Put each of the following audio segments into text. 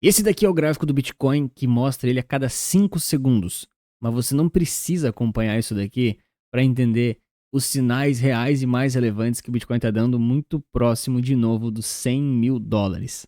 Esse daqui é o gráfico do Bitcoin que mostra ele a cada 5 segundos. Mas você não precisa acompanhar isso daqui para entender os sinais reais e mais relevantes que o Bitcoin está dando muito próximo de novo dos 100 mil dólares.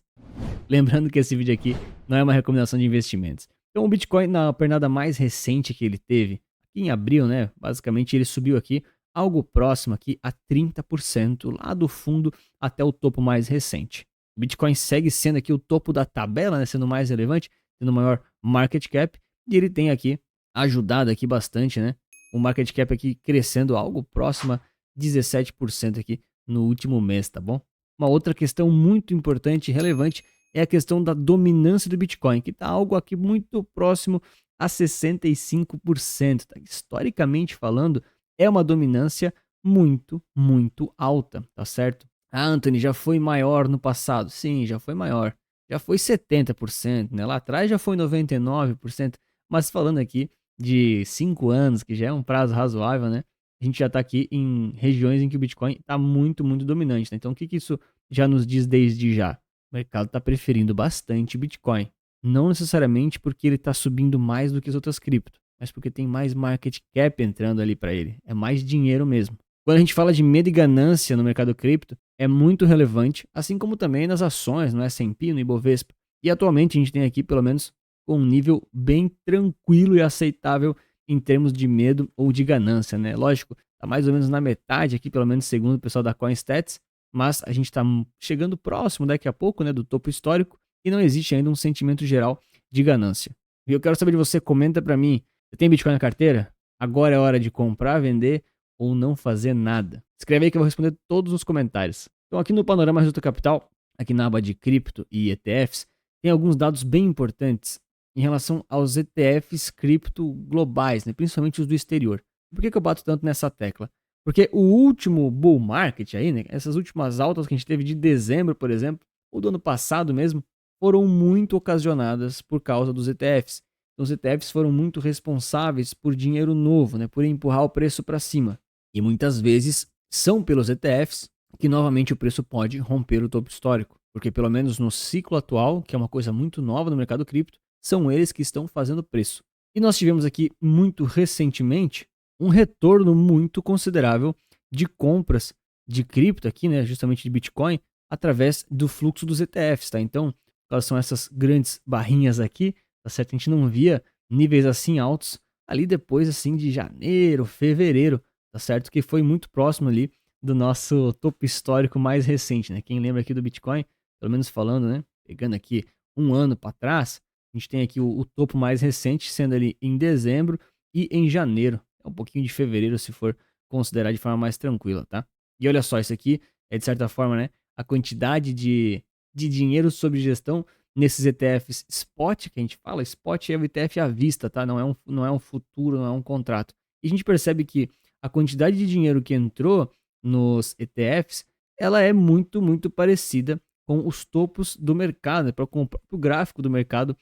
Lembrando que esse vídeo aqui não é uma recomendação de investimentos. Então o Bitcoin, na pernada mais recente que ele teve, aqui em abril, né? Basicamente ele subiu aqui algo próximo aqui a 30%, lá do fundo até o topo mais recente. O Bitcoin segue sendo aqui o topo da tabela, né, sendo o mais relevante, tendo o maior market cap, e ele tem aqui ajudado aqui bastante, né? O market cap aqui crescendo algo próximo a 17% aqui no último mês, tá bom? Uma outra questão muito importante e relevante é a questão da dominância do Bitcoin, que está algo aqui muito próximo a 65%. Tá? Historicamente falando, é uma dominância muito, muito alta, tá certo? Ah, Anthony, já foi maior no passado. Sim, já foi maior. Já foi 70%, né? Lá atrás já foi 99%. Mas falando aqui de 5 anos, que já é um prazo razoável, né? A gente já está aqui em regiões em que o Bitcoin está muito, muito dominante. Né? Então, o que isso já nos diz desde já? O mercado está preferindo bastante Bitcoin. Não necessariamente porque ele está subindo mais do que as outras criptos, mas porque tem mais market cap entrando ali para ele. É mais dinheiro mesmo. Quando a gente fala de medo e ganância no mercado cripto, é muito relevante, assim como também nas ações, no S&P, no Ibovespa. E atualmente a gente tem aqui, pelo menos, um nível bem tranquilo e aceitável em termos de medo ou de ganância, né? Lógico, tá mais ou menos na metade aqui, pelo menos segundo o pessoal da CoinStats, mas a gente está chegando próximo daqui a pouco, né, do topo histórico e não existe ainda um sentimento geral de ganância. E eu quero saber de você, comenta para mim, você tem Bitcoin na carteira? Agora é hora de comprar, vender ou não fazer nada? Escreve aí que eu vou responder todos os comentários. Então aqui no Panorama Resulta Capital, aqui na aba de cripto e ETFs, tem alguns dados bem importantes em relação aos ETFs cripto globais, né, principalmente os do exterior. Por que eu bato tanto nessa tecla? Porque o último bull market aí, né, essas últimas altas que a gente teve de dezembro, por exemplo, ou do ano passado mesmo, foram muito ocasionadas por causa dos ETFs. Então, os ETFs foram muito responsáveis por dinheiro novo, né, por empurrar o preço para cima. E muitas vezes são pelos ETFs que novamente o preço pode romper o topo histórico. Porque pelo menos no ciclo atual, que é uma coisa muito nova no mercado cripto, são eles que estão fazendo preço. E nós tivemos aqui muito recentemente um retorno muito considerável de compras de cripto aqui, né, justamente de Bitcoin, através do fluxo dos ETFs, tá? Então, quais são essas grandes barrinhas aqui, tá certo? A gente não via níveis assim altos ali depois assim de janeiro, fevereiro, tá certo? Que foi muito próximo ali do nosso topo histórico mais recente, né? Quem lembra aqui do Bitcoin, pelo menos falando, né, pegando aqui um ano para trás, a gente tem aqui o topo mais recente sendo ali em dezembro e em janeiro, um pouquinho de fevereiro se for considerar de forma mais tranquila, tá? E olha só, isso aqui é de certa forma, né, a quantidade de dinheiro sob gestão nesses ETFs spot, que a gente fala, spot é o ETF à vista, tá? Não é um futuro, não é um contrato. E a gente percebe que a quantidade de dinheiro que entrou nos ETFs, ela é muito, muito parecida com os topos do mercado, para o gráfico do mercado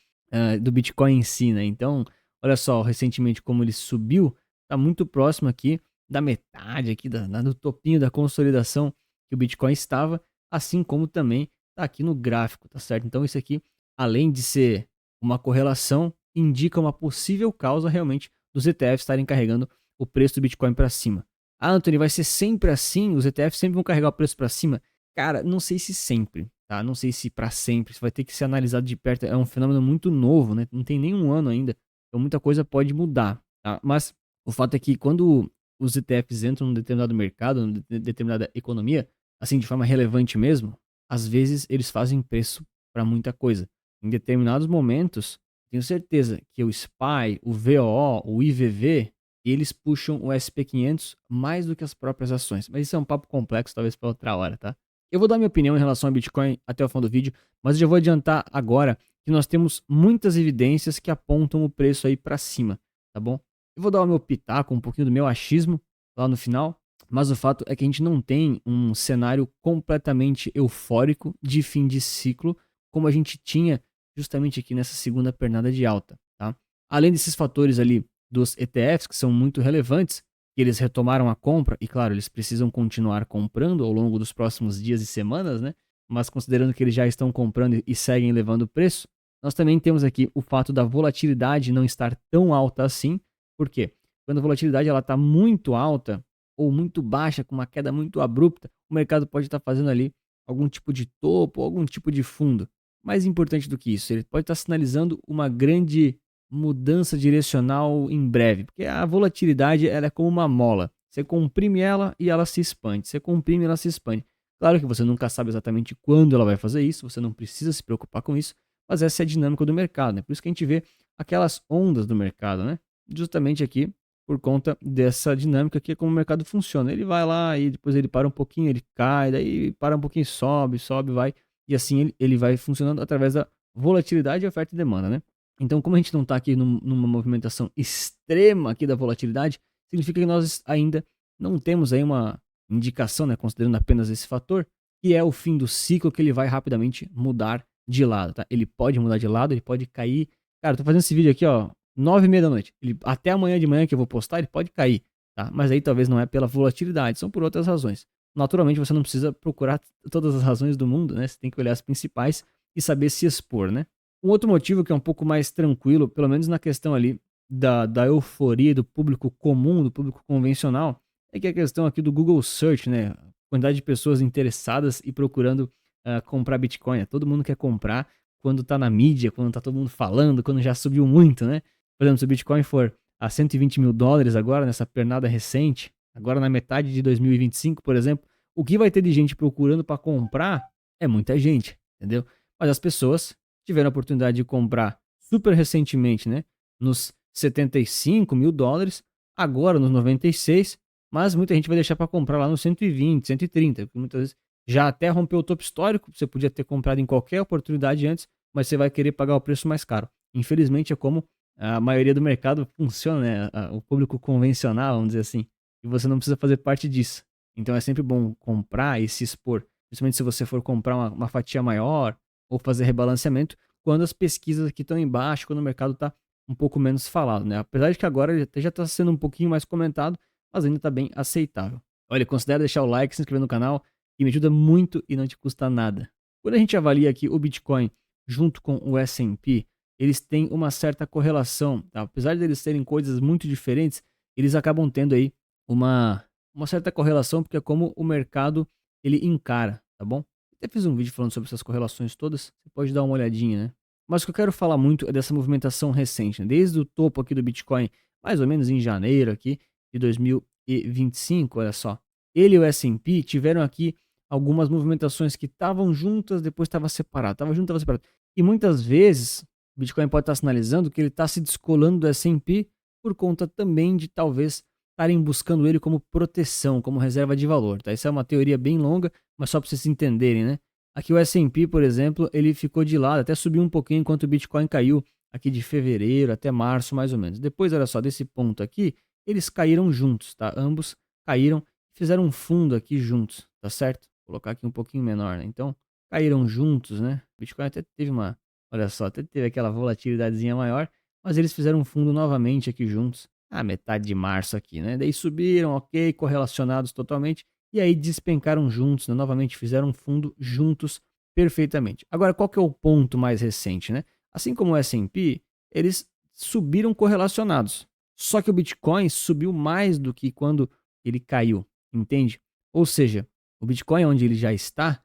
do Bitcoin em si, né? Então, olha só, recentemente como ele subiu, está muito próximo aqui da metade aqui do topinho da consolidação que o Bitcoin estava, assim como também está aqui no gráfico, tá certo? Então isso aqui, além de ser uma correlação, indica uma possível causa realmente dos ETFs estarem carregando o preço do Bitcoin para cima. Ah, Anthony, vai ser sempre assim? Os ETFs sempre vão carregar o preço para cima? Cara, não sei se sempre, tá? Não sei se para sempre, isso vai ter que ser analisado de perto. É um fenômeno muito novo, né? Não tem nenhum ano ainda, então muita coisa pode mudar, tá? Mas o fato é que quando os ETFs entram num determinado mercado, numa determinada economia, assim, de forma relevante mesmo, às vezes eles fazem preço para muita coisa. Em determinados momentos, tenho certeza que o SPY, o VOO, o IVV, eles puxam o SP500 mais do que as próprias ações. Mas isso é um papo complexo, talvez para outra hora, tá? Eu vou dar minha opinião em relação ao Bitcoin até o final do vídeo, mas eu já vou adiantar agora que nós temos muitas evidências que apontam o preço aí para cima, tá bom? Eu vou dar o meu pitaco, um pouquinho do meu achismo lá no final, mas o fato é que a gente não tem um cenário completamente eufórico de fim de ciclo como a gente tinha justamente aqui nessa segunda pernada de alta, tá? Além desses fatores ali dos ETFs, que são muito relevantes, que eles retomaram a compra, e claro, eles precisam continuar comprando ao longo dos próximos dias e semanas, né? Mas considerando que eles já estão comprando e seguem levando o preço, Nós também temos aqui o fato da volatilidade não estar tão alta assim. Por quê? Quando a volatilidade está muito alta ou muito baixa, com uma queda muito abrupta, o mercado pode estar fazendo ali algum tipo de topo, algum tipo de fundo. Mais importante do que isso, ele pode estar sinalizando uma grande mudança direcional em breve, porque a volatilidade ela é como uma mola. Você comprime ela e ela se expande. Você comprime e ela se expande. Claro que você nunca sabe exatamente quando ela vai fazer isso, você não precisa se preocupar com isso, mas essa é a dinâmica do mercado, né? Por isso que a gente vê aquelas ondas do mercado, né? Justamente aqui por conta dessa dinâmica que é como o mercado funciona. Ele vai lá e depois ele para um pouquinho, ele cai, daí para um pouquinho, sobe, sobe, vai. E assim ele vai funcionando através da volatilidade, oferta e demanda, né? Então, como a gente não está aqui numa movimentação extrema aqui da volatilidade, significa que nós ainda não temos aí uma indicação, né, considerando apenas esse fator, que é o fim do ciclo, que ele vai rapidamente mudar de lado, tá? Ele pode mudar de lado, ele pode cair. Cara, eu tô fazendo esse vídeo aqui, ó, 9h30 da noite. Até amanhã de manhã que eu vou postar, ele pode cair, tá? Mas aí talvez não é pela volatilidade, são por outras razões. Naturalmente, você não precisa procurar todas as razões do mundo, né? Você tem que olhar as principais e saber se expor, né? Um outro motivo que é um pouco mais tranquilo, pelo menos na questão ali da euforia do público comum, do público convencional, é que a questão aqui do Google Search, né? A quantidade de pessoas interessadas e procurando comprar Bitcoin. Todo mundo quer comprar quando tá na mídia, quando tá todo mundo falando, quando já subiu muito, né? Por exemplo, se o Bitcoin for a $120 mil agora, nessa pernada recente, agora na metade de 2025, por exemplo, o que vai ter de gente procurando para comprar é muita gente, entendeu? Mas as pessoas tiveram a oportunidade de comprar super recentemente, né? Nos $75 mil, agora nos 96, mas muita gente vai deixar para comprar lá nos 120, 130, porque muitas vezes já até rompeu o topo histórico, você podia ter comprado em qualquer oportunidade antes, mas você vai querer pagar o preço mais caro. Infelizmente é como a maioria do mercado funciona, né? O público convencional, vamos dizer assim, e você não precisa fazer parte disso. Então é sempre bom comprar e se expor, principalmente se você for comprar uma fatia maior ou fazer rebalanceamento, quando as pesquisas aqui estão embaixo, quando o mercado está um pouco menos falado, né? Apesar de que agora ele até já está sendo um pouquinho mais comentado, mas ainda está bem aceitável. Olha, considere deixar o like, se inscrever no canal, que me ajuda muito e não te custa nada. Quando a gente avalia aqui o Bitcoin junto com o S&P, eles têm uma certa correlação, tá? Apesar de eles serem coisas muito diferentes, eles acabam tendo aí uma certa correlação, porque é como o mercado ele encara, tá bom? Até fiz um vídeo falando sobre essas correlações todas, você pode dar uma olhadinha, né? Mas o que eu quero falar muito é dessa movimentação recente, né? Desde o topo aqui do Bitcoin, mais ou menos em janeiro aqui de 2025, olha só. Ele e o S&P tiveram aqui algumas movimentações que estavam juntas, depois estava separado, estava junto, estava separado. E muitas vezes o Bitcoin pode estar sinalizando que ele está se descolando do S&P por conta também de talvez estarem buscando ele como proteção, como reserva de valor, tá? Essa é uma teoria bem longa, mas só para vocês entenderem, né? Aqui o S&P, por exemplo, ele ficou de lado, até subiu um pouquinho enquanto o Bitcoin caiu aqui de fevereiro até março, mais ou menos. Depois, olha só, desse ponto aqui, eles caíram juntos, tá? Ambos caíram e fizeram um fundo aqui juntos, tá certo? Vou colocar aqui um pouquinho menor, né? Então, caíram juntos, né? O Bitcoin até teve olha só, até teve aquela volatilidadezinha maior, mas eles fizeram um fundo novamente aqui juntos, a metade de março aqui, né? Daí subiram, ok, correlacionados totalmente, e aí despencaram juntos, né? Novamente fizeram um fundo juntos perfeitamente. Agora, qual que é o ponto mais recente, né? Assim como o S&P, eles subiram correlacionados. Só que o Bitcoin subiu mais do que quando ele caiu, entende? Ou seja, o Bitcoin onde ele já está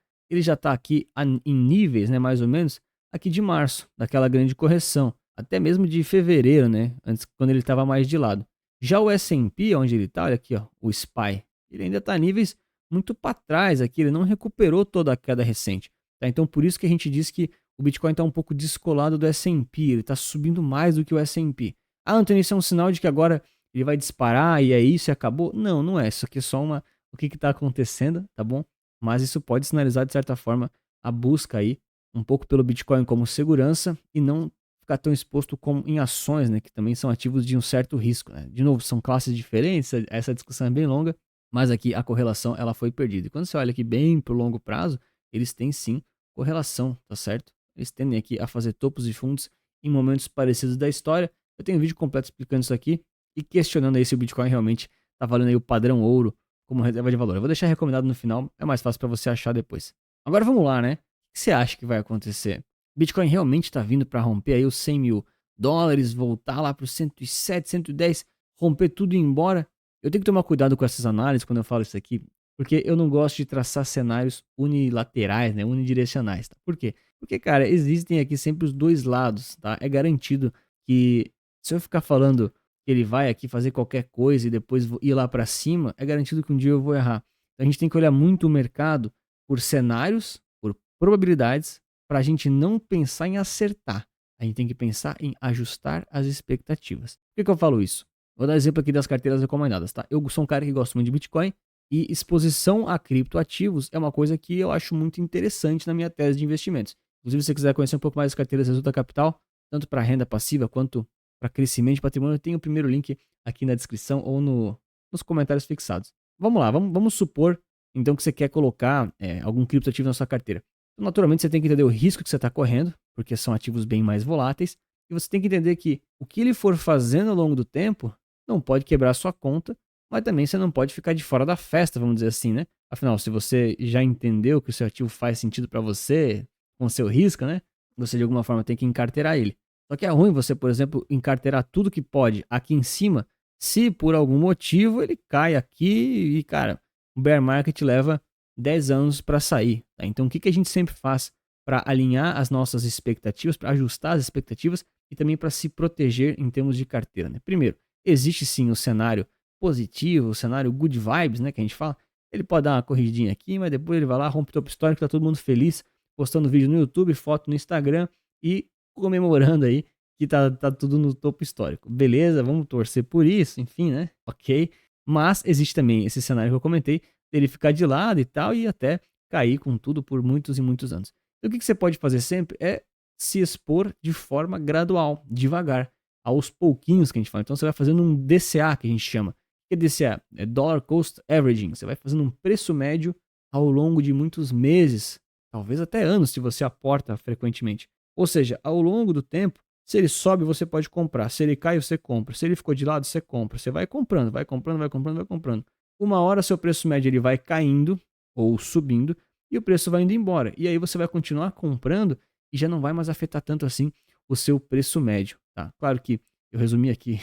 aqui em níveis, né, mais ou menos, aqui de março, daquela grande correção, até mesmo de fevereiro, né, antes quando ele estava mais de lado. Já o S&P, onde ele está, olha aqui, ó, o SPY, ele ainda está em níveis muito para trás aqui, ele não recuperou toda a queda recente. Tá? Então por isso que a gente diz que o Bitcoin está um pouco descolado do S&P, ele está subindo mais do que o S&P. Ah, Antônio, isso é um sinal de que agora ele vai disparar e é isso e acabou? Não, não é. Isso aqui é só o que está acontecendo, tá bom? Mas isso pode sinalizar, de certa forma, a busca aí um pouco pelo Bitcoin como segurança e não ficar tão exposto como em ações, né, que também são ativos de um certo risco, né? De novo, são classes diferentes, essa discussão é bem longa, mas aqui a correlação ela foi perdida. E quando você olha aqui bem para o longo prazo, eles têm sim correlação, tá certo? Eles tendem aqui a fazer topos e fundos em momentos parecidos da história. Eu tenho um vídeo completo explicando isso aqui e questionando aí se o Bitcoin realmente está valendo aí o padrão ouro como reserva de valor. Eu vou deixar recomendado no final, é mais fácil para você achar depois. Agora vamos lá, né? O que você acha que vai acontecer? Bitcoin realmente está vindo para romper aí os 100 mil dólares, voltar lá para os 107, 110, romper tudo e ir embora? Eu tenho que tomar cuidado com essas análises quando eu falo isso aqui, porque eu não gosto de traçar cenários unilaterais, né, unidirecionais, tá? Por quê? Porque, cara, existem aqui sempre os dois lados, tá? É garantido que se eu ficar falando que ele vai aqui fazer qualquer coisa e depois ir lá para cima, é garantido que um dia eu vou errar. Então a gente tem que olhar muito o mercado por cenários, por probabilidades, para a gente não pensar em acertar. A gente tem que pensar em ajustar as expectativas. Por que eu falo isso? Vou dar exemplo aqui das carteiras recomendadas, tá? Eu sou um cara que gosta muito de Bitcoin e exposição a criptoativos é uma coisa que eu acho muito interessante na minha tese de investimentos. Inclusive, se você quiser conhecer um pouco mais das carteiras Resulta Capital, tanto para renda passiva quanto para crescimento de patrimônio, eu tenho o primeiro link aqui na descrição ou nos comentários fixados. Vamos lá, vamos supor então que você quer colocar algum criptoativo na sua carteira. Então, naturalmente, você tem que entender o risco que você está correndo, porque são ativos bem mais voláteis, e você tem que entender que o que ele for fazendo ao longo do tempo não pode quebrar a sua conta, mas também você não pode ficar de fora da festa, vamos dizer assim, né? Afinal, se você já entendeu que o seu ativo faz sentido para você, com o seu risco, né? Você de alguma forma tem que encarteirar ele. Só que é ruim você, por exemplo, encarteirar tudo que pode aqui em cima, se por algum motivo ele cai aqui e, cara, o bear market leva 10 anos para sair. Tá? Então, o que a gente sempre faz para alinhar as nossas expectativas, para ajustar as expectativas e também para se proteger em termos de carteira? Né? Primeiro, existe sim o cenário positivo, o cenário good vibes, né, que a gente fala. Ele pode dar uma corridinha aqui, mas depois ele vai lá, rompe o topo histórico, tá todo mundo feliz, postando vídeo no YouTube, foto no Instagram e comemorando aí que tá tudo no topo histórico. Beleza, vamos torcer por isso, enfim, né? Ok. Mas existe também esse cenário que eu comentei, dele ficar de lado e tal, e até cair com tudo por muitos e muitos anos. Então o que você pode fazer sempre é se expor de forma gradual, devagar, aos pouquinhos que a gente fala. Então você vai fazendo um DCA, que a gente chama. O que é DCA? É Dollar Cost Averaging. Você vai fazendo um preço médio ao longo de muitos meses, talvez até anos, se você aporta frequentemente. Ou seja, ao longo do tempo, se ele sobe, você pode comprar. Se ele cai, você compra. Se ele ficou de lado, você compra. Você vai comprando, vai comprando, vai comprando, vai comprando. Uma hora, seu preço médio ele vai caindo ou subindo e o preço vai indo embora. E aí você vai continuar comprando e já não vai mais afetar tanto assim o seu preço médio. Tá? Claro que eu resumi aqui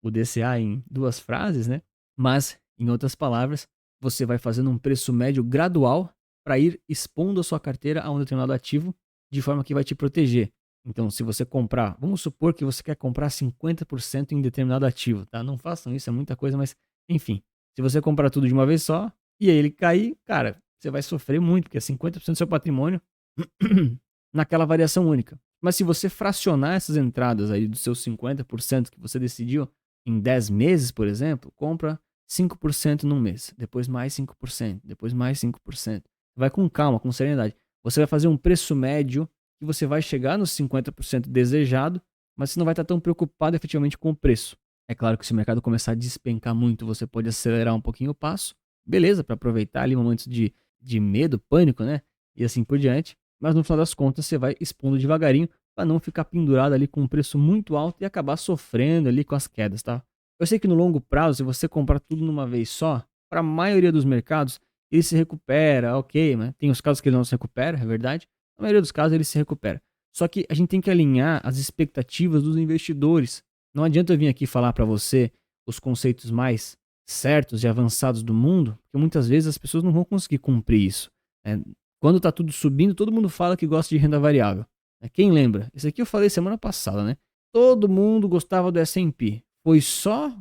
o DCA em duas frases, né? Mas, em outras palavras, você vai fazendo um preço médio gradual para ir expondo a sua carteira a um determinado ativo de forma que vai te proteger. Então, se você comprar, vamos supor que você quer comprar 50% em determinado ativo, tá? Não façam isso, é muita coisa, mas enfim. Se você comprar tudo de uma vez só e aí ele cair, cara, você vai sofrer muito, porque é 50% do seu patrimônio naquela variação única. Mas se você fracionar essas entradas aí dos seus 50% que você decidiu em 10 meses, por exemplo, compra 5% num mês, depois mais 5%, depois mais 5%. Vai com calma, com serenidade. Você vai fazer um preço médio que você vai chegar nos 50% desejado, mas você não vai estar tão preocupado efetivamente com o preço. É claro que se o mercado começar a despencar muito, você pode acelerar um pouquinho o passo, beleza, para aproveitar ali momentos de medo, pânico, né? E assim por diante. Mas no final das contas, você vai expondo devagarinho para não ficar pendurado ali com um preço muito alto e acabar sofrendo ali com as quedas, tá? Eu sei que no longo prazo, se você comprar tudo numa vez só, para a maioria dos mercados, ele se recupera, ok, né? Tem os casos que ele não se recupera, é verdade. Na maioria dos casos ele se recupera. Só que a gente tem que alinhar as expectativas dos investidores. Não adianta eu vir aqui falar para você os conceitos mais certos e avançados do mundo, porque muitas vezes as pessoas não vão conseguir cumprir isso. Né? Quando tá tudo subindo, todo mundo fala que gosta de renda variável. Quem lembra? Isso aqui eu falei semana passada, né? Todo mundo gostava do S&P. Foi só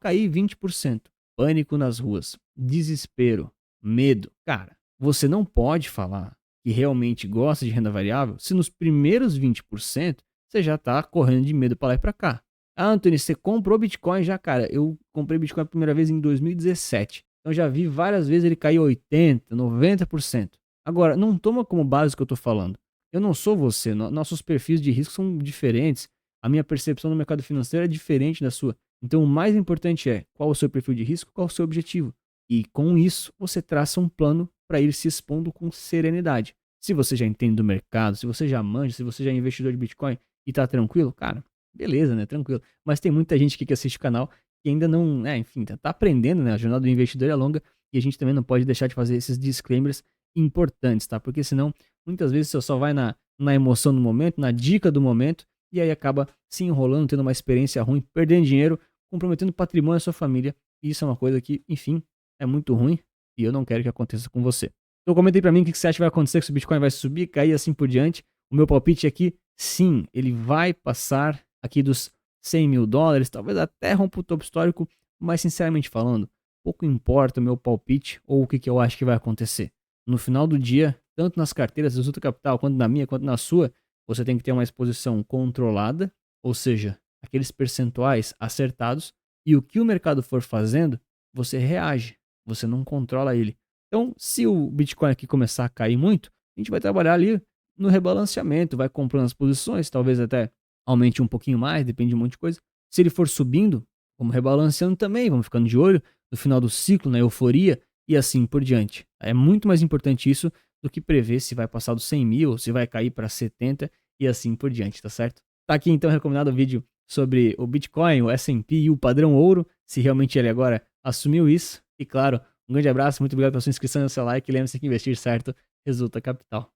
cair 20%. Pânico nas ruas, desespero, medo. Cara, você não pode falar que realmente gosta de renda variável se nos primeiros 20% você já tá correndo de medo para lá e para cá. Ah, Anthony, você comprou Bitcoin já, cara? Eu comprei Bitcoin a primeira vez em 2017. Então já vi várias vezes ele cair 80%, 90%. Agora, não toma como base o que eu tô falando. Eu não sou você, nossos perfis de risco são diferentes. A minha percepção do mercado financeiro é diferente da sua. Então, o mais importante é qual o seu perfil de risco, qual o seu objetivo. E com isso, você traça um plano para ir se expondo com serenidade. Se você já entende do mercado, se você já manja, se você já é investidor de Bitcoin e tá tranquilo, cara, beleza, né? Tranquilo. Mas tem muita gente aqui que assiste o canal que ainda não, enfim, tá aprendendo, né? A jornada do investidor é longa e a gente também não pode deixar de fazer esses disclaimers importantes, tá? Porque senão, muitas vezes você só vai na emoção do momento, na dica do momento, e aí acaba se enrolando, tendo uma experiência ruim, perdendo dinheiro, comprometendo o patrimônio da sua família. E isso é uma coisa que, enfim, é muito ruim e eu não quero que aconteça com você. Então comenta aí pra mim o que você acha que vai acontecer, se o Bitcoin vai subir, cair assim por diante. O meu palpite aqui, sim, ele vai passar aqui dos 100 mil dólares, talvez até rompa o topo histórico, mas sinceramente falando, pouco importa o meu palpite ou o que eu acho que vai acontecer. No final do dia, tanto nas carteiras do Zuta Capital, quanto na minha, quanto na sua, você tem que ter uma exposição controlada, ou seja, aqueles percentuais acertados, e o que o mercado for fazendo, você reage, você não controla ele. Então, se o Bitcoin aqui começar a cair muito, a gente vai trabalhar ali no rebalanceamento, vai comprando as posições, talvez até aumente um pouquinho mais, depende de um monte de coisa. Se ele for subindo, vamos rebalanceando também, vamos ficando de olho no final do ciclo, na euforia e assim por diante. É muito mais importante isso do que prever se vai passar dos 100 mil, se vai cair para 70 e assim por diante, tá certo? Tá aqui então recomendado o vídeo sobre o Bitcoin, o S&P e o padrão ouro, se realmente ele agora assumiu isso. E claro, um grande abraço, muito obrigado pela sua inscrição e seu like. Lembre-se que investir certo resulta capital.